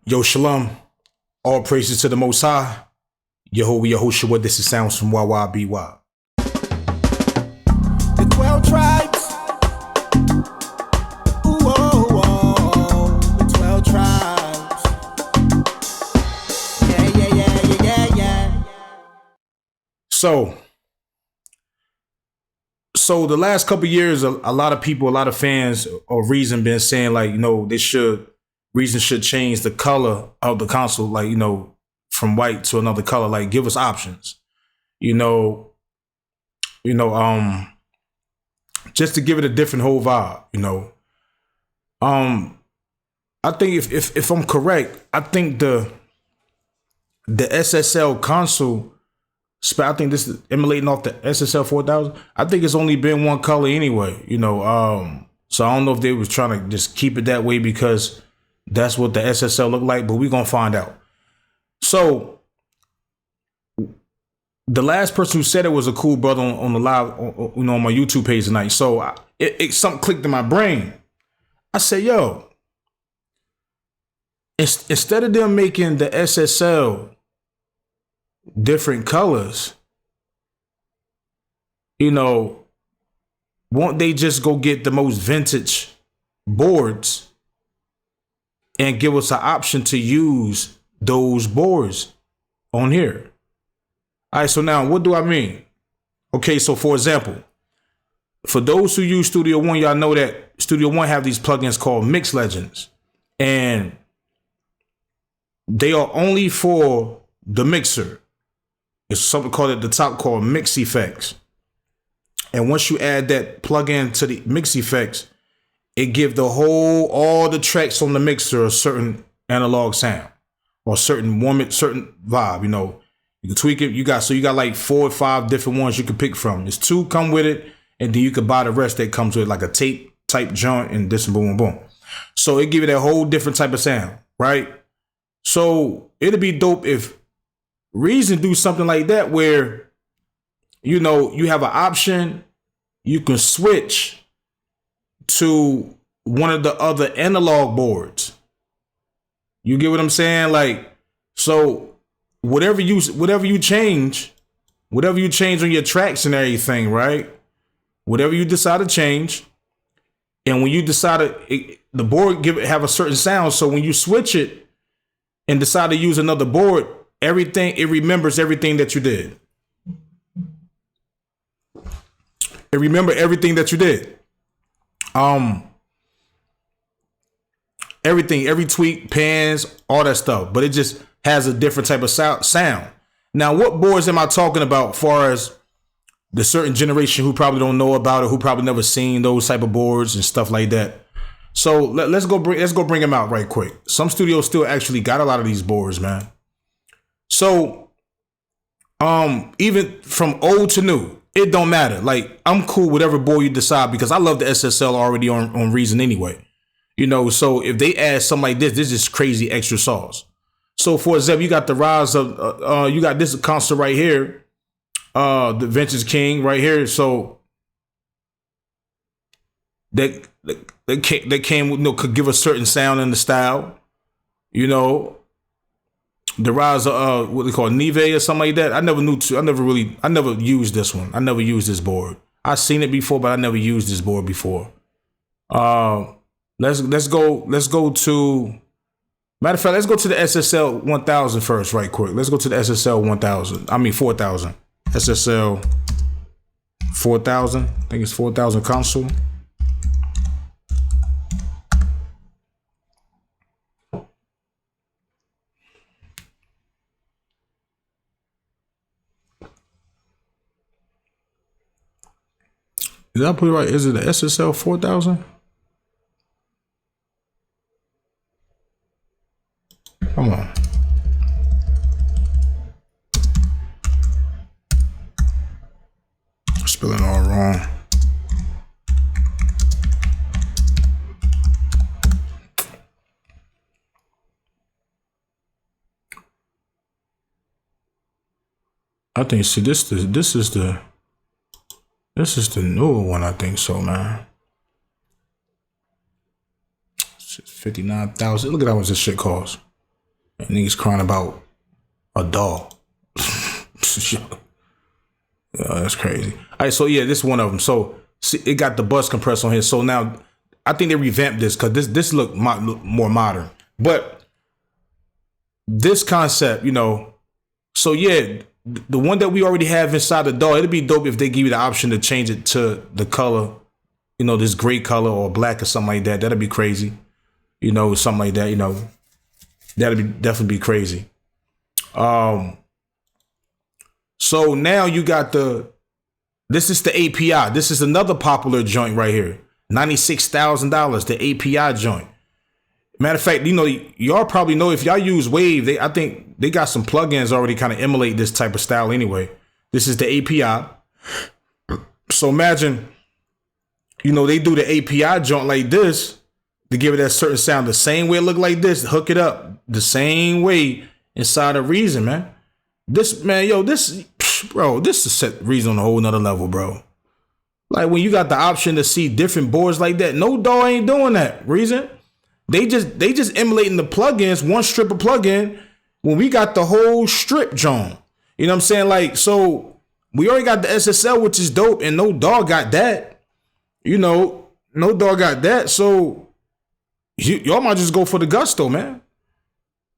Yo, shalom. All praises to the Most High. Yehovah Yahushua, this is sounds from YYBY. The 12 tribes. Ooh, oh, oh, the 12 tribes. Yeah. So the last couple of years, a lot of people, a lot of fans of Reason been saying like, Reason should change the color of the console, like, from white to another color, like give us options, just to give it a different whole vibe, I think if I'm correct, I think the SSL console, I think this is emulating off the SSL 4000. I think it's only been one color anyway, so I don't know if they was trying to just keep it that way because that's what the SSL looked like, but we're gonna find out. So the last person who said it was a cool brother on the live, on my YouTube page tonight. So something clicked in my brain. I said, yo, instead of them making the SSL different colors, won't they just go get the most vintage boards and give us an option to use those boards on here? All right, so now what do I mean? Okay, so for example, for those who use Studio One, y'all know that Studio One have these plugins called Mix Legends, and they are only for the mixer. It's something called at the top called Mix Effects. And once you add that plugin to the Mix Effects, it gives all the tracks on the mixer a certain analog sound or certain vibe. You can tweak it. You got like 4 or 5 different ones you can pick from. There's 2 come with it, and then you can buy the rest that comes with, like a tape type joint and this and boom, boom, boom. So it give it a whole different type of sound, right? So it'd be dope if Reason do something like that where, you have an option, you can switch to one of the other analog boards. You get what I'm saying? Like, so whatever you change on your tracks and everything, right? Whatever you decide to change, and when you decide the board have a certain sound. So when you switch it and decide to use another board, it remembers everything that you did. It remember everything that you did. Everything, every tweak, pans, all that stuff, but it just has a different type of sound. Now, what boards am I talking about as far as the certain generation who probably don't know about it, who probably never seen those type of boards and stuff like that? So let's go bring them out right quick. Some studios still actually got a lot of these boards, man. So, even from old to new, it don't matter. Like, I'm cool with whatever board you decide because I love the SSL already on Reason anyway. So if they add something like this is crazy extra sauce. So for example, you got the rise of, you got this console right here, the Vintage King right here. So that came with, could give a certain sound and the style, the rise of, what they call Neve or something like that. I never used this one. I never used this board. I've seen it before, but I never used this board before. Let's go to, matter of fact, let's go to the SSL 1000 first, right quick. Let's go to the SSL 4000. SSL 4000. I think it's 4000 console. Did I put it right? Is it the SSL 4000? Come on. Spelling all wrong. I think, see, this is the newer one, I think so, man. 59,000. Look at how much this shit costs. And niggas crying about a doll. Yeah, that's crazy. All right, so yeah, this is one of them. So see, it got the bus compressor on here. So now I think they revamped this because this look more modern. But this concept, you know, so yeah, the one that we already have inside the doll, it'd be dope if they give you the option to change it to the color, you know, this gray color or black or something like that. That'd be crazy. You know, something like that, you know, that'd definitely be crazy. So now you got this is the API. This is another popular joint right here. $96,000, the API joint. Matter of fact, you know, y'all probably know if y'all use Wave, I think they got some plugins already kind of emulate this type of style anyway. This is the API. So imagine, you know, they do the API joint like this to give it that certain sound, the same way it look like this, hook it up the same way inside of Reason, man. This, man, yo, this is set Reason on a whole nother level, bro. Like when you got the option to see different boards like that, no DAW ain't doing that, Reason. They just emulating the plugins, one strip of plugin, when we got the whole strip joint. You know what I'm saying? Like, so we already got the SSL, which is dope, and no DAW got that. You know, no DAW got that. So y'all might just go for the gusto, man.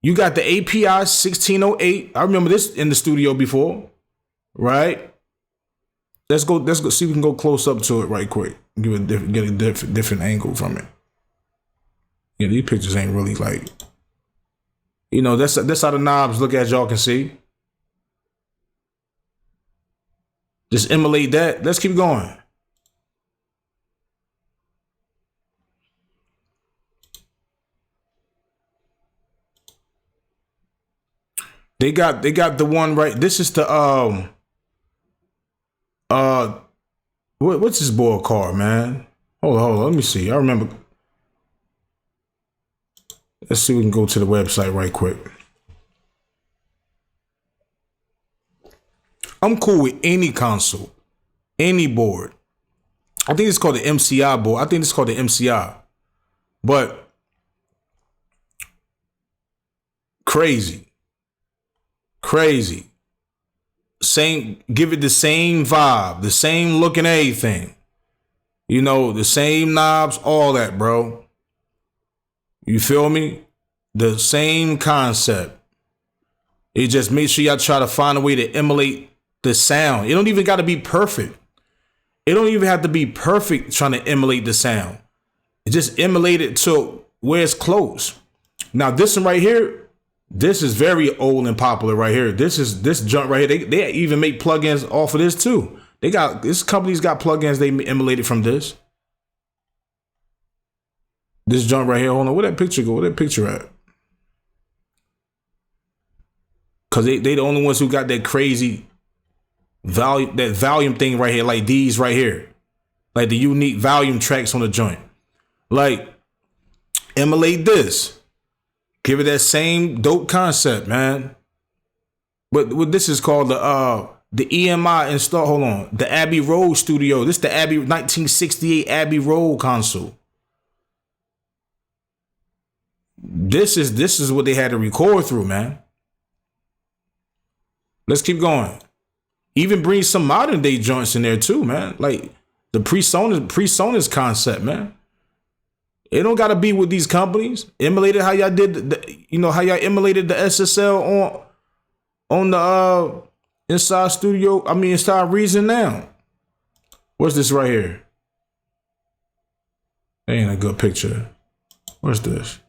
You got the API 1608. I remember this in the studio before, right? Let's go see if we can go close up to it right quick. Get a different angle from it. Yeah, these pictures ain't really like, you know, that's how the knobs look, as y'all can see. Just emulate that. Let's keep going. They got the one right. This is the what's this board called, man? Hold on. Let me see. I remember. Let's see if we can go to the website right quick. I'm cool with any console, any board. I think it's called the MCI board. I think it's called the MCI. But crazy. Same, give it the same vibe, the same look and everything. You know, the same knobs, all that, bro. You feel me? The same concept. You just make sure y'all try to find a way to emulate the sound. It don't even got to be perfect. It don't even have to be perfect trying to emulate the sound. It just emulate it to where it's close. Now, this one right here, this is very old and popular right here. This junk right here. They even make plugins off of this too. This company's got plugins they emulated from this. This junk right here. Hold on, where that picture go? Where that picture at? Cause they the only ones who got that crazy volume thing right here, like these right here, like the unique volume tracks on the joint. Like emulate this. Give it that same dope concept, man. But what this is called the EMI install. Hold on, the Abbey Road Studio. This is the 1968 Abbey Road console. This is what they had to record through, man. Let's keep going. Even bring some modern day joints in there too, man. Like the pre-Sona's concept, man. It don't gotta be with these companies. Emulated how y'all did, how y'all emulated the SSL on the inside Reason now. What's this right here? That ain't a good picture. What's this?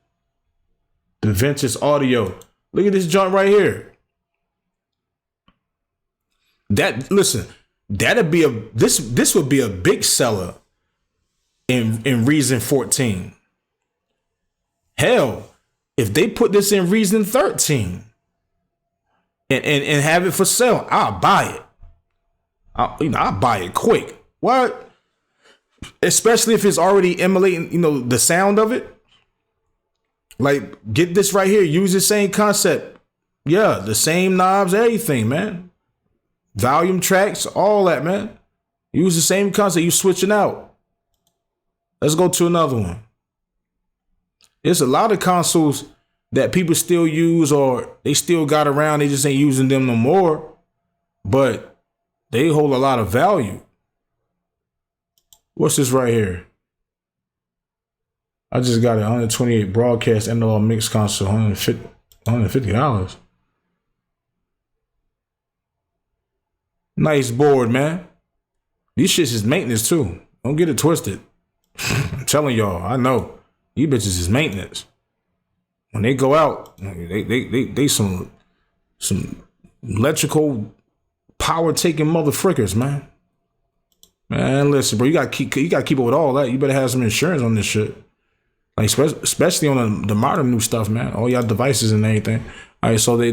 The Vintage Audio. Look at this joint right here. That'd be this would be a big seller in Reason 14. Hell, if they put this in Reason 13 and have it for sale, I'll buy it. I'll buy it quick. What? Especially if it's already emulating, the sound of it. Like, get this right here. Use the same concept. Yeah, the same knobs, everything, man. Volume tracks, all that, man. Use the same concept. You switching out. Let's go to another one. There's a lot of consoles that people still use, or they still got around, they just ain't using them no more, but they hold a lot of value. What's this right here? I just got a 128 broadcast analog mix console, $150. Nice board, man. These shits is maintenance too. Don't get it twisted. I'm telling y'all, I know. These bitches is maintenance. When they go out, they some electrical power taking motherfrickers, man. Man, listen, bro, you gotta keep up with all that. You better have some insurance on this shit. Like especially on the modern new stuff, man. All y'all devices and everything. All right, so they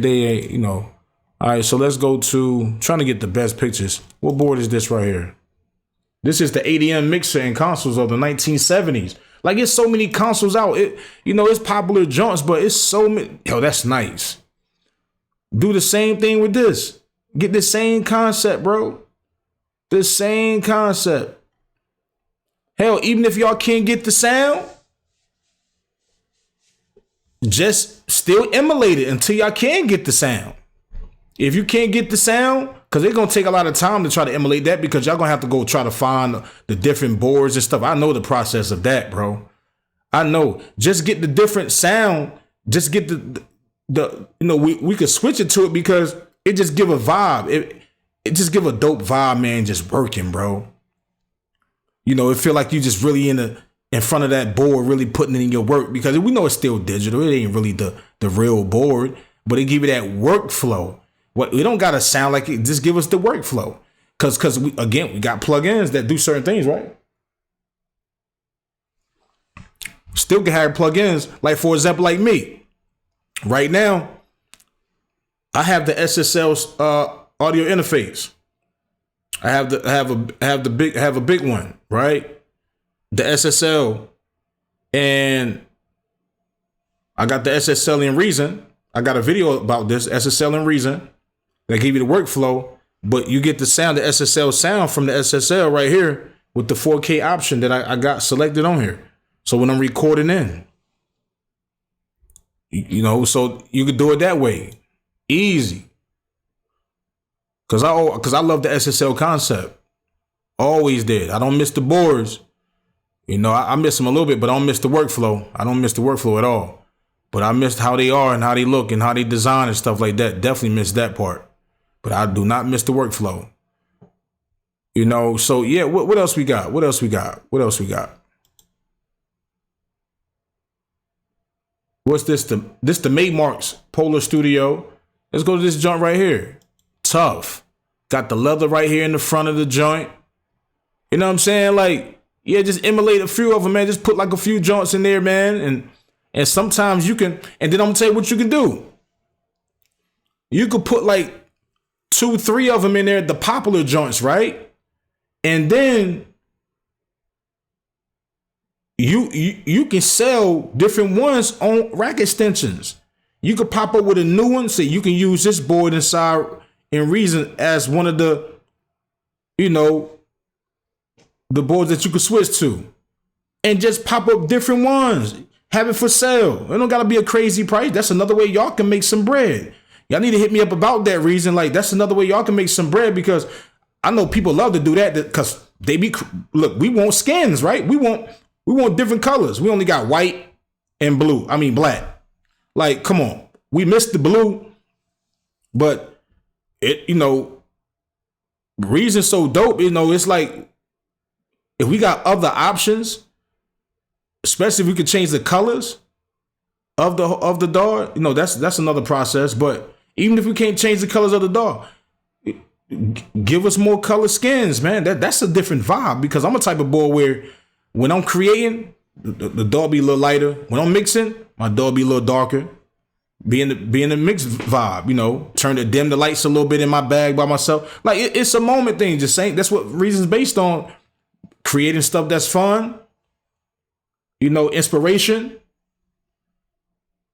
you know. All right, so let's go to trying to get the best pictures. What board is this right here? This is the ADM mixer and consoles of the 1970s. Like, it's so many consoles out. It's popular joints, but it's so many. Yo, that's nice. Do the same thing with this. Get the same concept, bro. The same concept. Hell, even if y'all can't get the sound, just still emulate it until y'all can get the sound. If you can't get the sound, because it's going to take a lot of time to try to emulate that, because y'all going to have to go try to find the different boards and stuff. I know the process of that, bro. I know. Just get the different sound. Just get we could switch it to it, because it just give a vibe. It just give a dope vibe, man, just working, bro. It feel like you just really in front of that board, really putting it in your work, because we know it's still digital. It ain't really the real board, but it give you that workflow. We don't gotta sound like it. Just give us the workflow, because we got plugins that do certain things, right? Still can have plugins, like for example, like me. Right now, I have the SSL audio interface. I have a big one, right? The SSL, and I got the SSL in Reason. I got a video about this SSL in Reason. They give you the workflow, but you get the sound, the SSL sound from the SSL right here with the 4K option that I got selected on here. So when I'm recording in, so you could do it that way, easy. Cause I love the SSL concept. Always did. I don't miss the boards. I miss them a little bit, but I don't miss the workflow. I don't miss the workflow at all. But I missed how they are and how they look and how they design and stuff like that. Definitely missed that part. But I do not miss the workflow. So yeah, what else we got? What else we got? What's this? This the Maymarks Polar Studio. Let's go to this joint right here. Tough. Got the leather right here in the front of the joint. You know what I'm saying? Like, yeah, just emulate a few of them, man. Just put like a few joints in there, man. And sometimes you can, and then I'm gonna tell you what you can do. You could put like 2-3 of them in there, the popular joints, right? And then you can sell different ones on rack extensions. You could pop up with a new one, so you can use this board inside in Reason as one of the, the boards that you could switch to, and just pop up different ones. Have it for sale. It don't gotta be a crazy price. That's another way y'all can make some bread. Y'all need to hit me up about that Reason. Like, that's another way y'all can make some bread, because I know people love to do that, because we want skins, right? We want different colors. We only got white and black. Like, come on. We missed the blue, but Reason's so dope. It's like, if we got other options, especially if we could change the colors of the DAW, that's another process. But even if we can't change the colors of the DAW, give us more color skins, man. That's a different vibe, because I'm a type of boy where when I'm creating, the DAW be a little lighter. When I'm mixing, my DAW be a little darker. Be in the mixed vibe, dim the lights a little bit in my bag by myself. Like, it's a moment thing. Just saying, that's what Reason's based on. Creating stuff that's fun. Inspiration.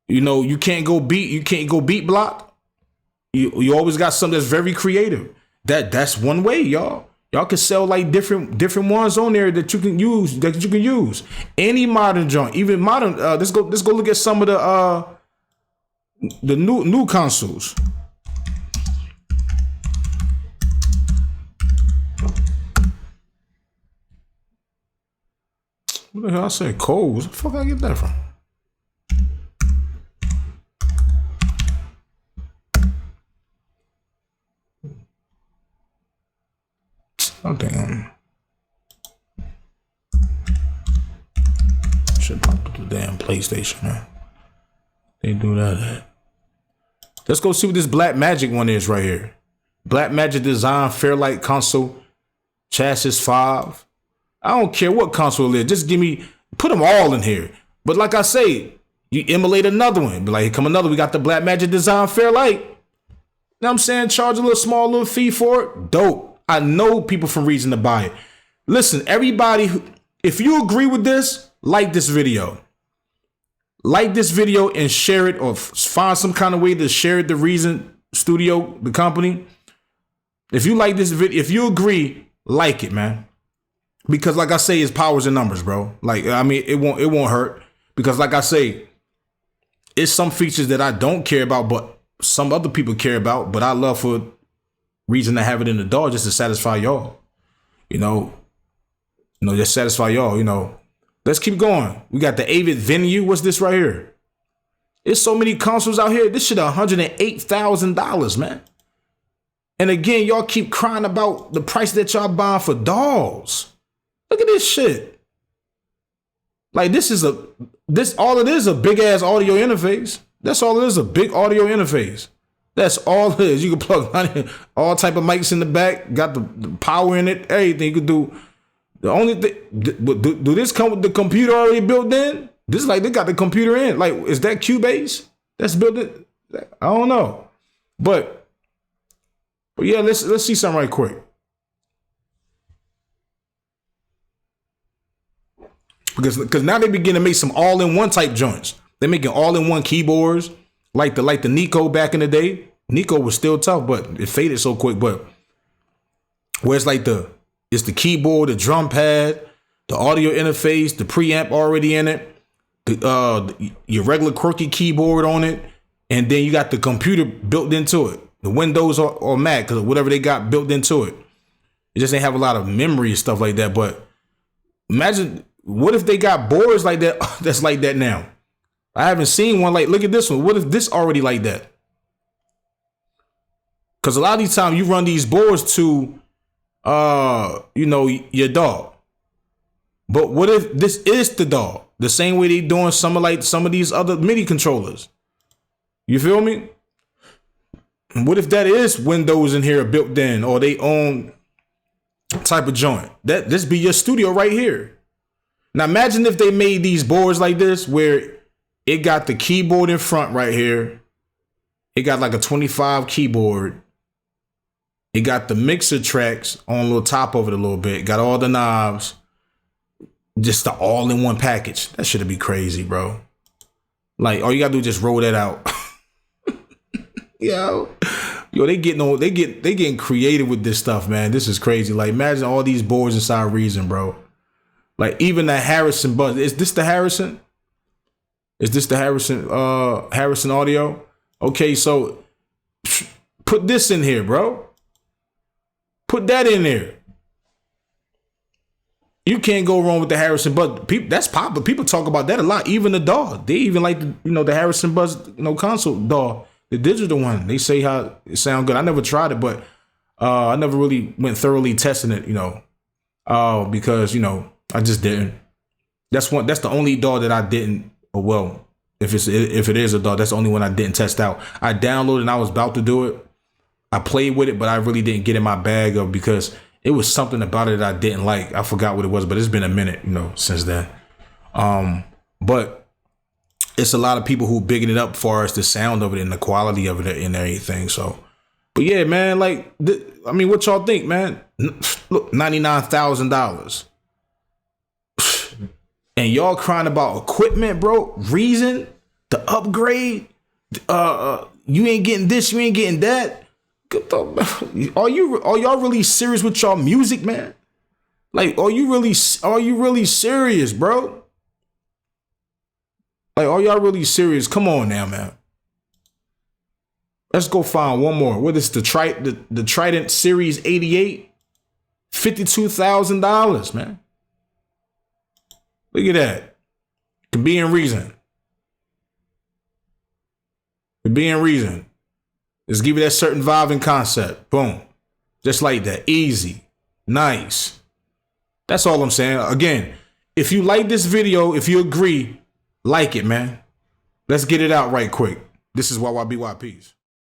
You can't go beat block. You always got something that's very creative. That's one way, y'all. Y'all can sell like different ones on there that you can use. Any modern joint, even modern. Let's go look at some of The new consoles. What the hell I said? Coles. Where the fuck I get that from? Oh damn. Should pop up the damn PlayStation, man. They do that. Let's go see what this Black Magic one is right here. Black Magic Design Fairlight Console Chassis 5. I don't care what console it is. Just give me, put them all in here. But like I say, you emulate another one. Be like, here come another. We got the Black Magic Design Fairlight. You know what I'm saying? Charge a little small little fee for it. Dope. I know people from Reason to buy it. Listen, everybody, if you agree with this, like this video. Like this video and share it, or find some kind of way to share it to Reason Studio, the company. If you like this video, if you agree, like it, man. Because like I say, it's powers and numbers, bro. Like, I mean, it won't hurt. Because like I say, it's some features that I don't care about, but some other people care about. But I love for Reason to have it in the door just to satisfy y'all. You know, just satisfy y'all, you know. Let's keep going. We got the Avid Venue. What's this right here? There's so many consoles out here. This shit $108,000, man. And again, y'all keep crying about the price that y'all buying for dolls. Look at this shit. Like all it is a big ass audio interface. That's all it is, a big audio interface. That's all it is. You can plug all type of mics in the back, got the power in it, everything you can do. The only thing, do this come with the computer already built in? This is like they got the computer in. Like, is that Cubase that's built in? I don't know. But yeah, let's see something right quick. Because now they begin to make some all-in-one type joints. They're making all-in-one keyboards, like the Nico back in the day. Nico was still tough, but it faded so quick. But where it's like it's the keyboard, the drum pad, the audio interface, the preamp already in it, your regular quirky keyboard on it, and then you got the computer built into it, the Windows or Mac, or whatever they got built into it. It just ain't have a lot of memory and stuff like that. But imagine, what if they got boards like that that's like that now? I haven't seen one like, look at this one. What if this already like that? Because a lot of these times you run these boards to, your dog. But what if this is the dog? The same way they doing some of these other MIDI controllers. You feel me? What if that is Windows in here built in, or they own type of joint? This be your studio right here. Now imagine if they made these boards like this, where it got the keyboard in front right here. It got like a 25 keyboard. It got the mixer tracks on the top of it a little bit. Got all the knobs. Just the all-in-one package. That should be crazy, bro. Like, all you gotta do is just roll that out. Yo, they getting creative with this stuff, man. This is crazy. Like, imagine all these boards inside Reason, bro. Like, even the Harrison buzz. Is this the Harrison? Is this the Harrison audio? Okay, so put this in here, bro. Put that in there. You can't go wrong with the Harrison Buzz. That's popular. People talk about that a lot. Even the DAW. They even like the Harrison Buzz, console DAW, the digital one. They say how it sounds good. I never tried it, but I never really went thoroughly testing it, because I just didn't. That's the only DAW that I didn't. Well, if it is a DAW, that's the only one I didn't test out. I downloaded and I was about to do it. I played with it, but I really didn't get in my bag of, because it was something about it that I didn't like. I forgot what it was, but it's been a minute, since then. But it's a lot of people who bigging it up as far as the sound of it and the quality of it and everything. So, but yeah, man, like, what y'all think, man? Look, $99,000. And y'all crying about equipment, bro. Reason, the upgrade. You ain't getting this, you ain't getting that. Are y'all really serious with y'all music, man? Like, are you really serious, bro? Like, are y'all really serious? Come on now, man. Let's go find one more. What is the Trident Series 88? $52,000, man. Look at that. Could be in reason. Could be in reason. Let's give you that certain vibe and concept. Boom. Just like that. Easy. Nice. That's all I'm saying. Again, if you like this video, if you agree, like it, man. Let's get it out right quick. This is YYBYPs.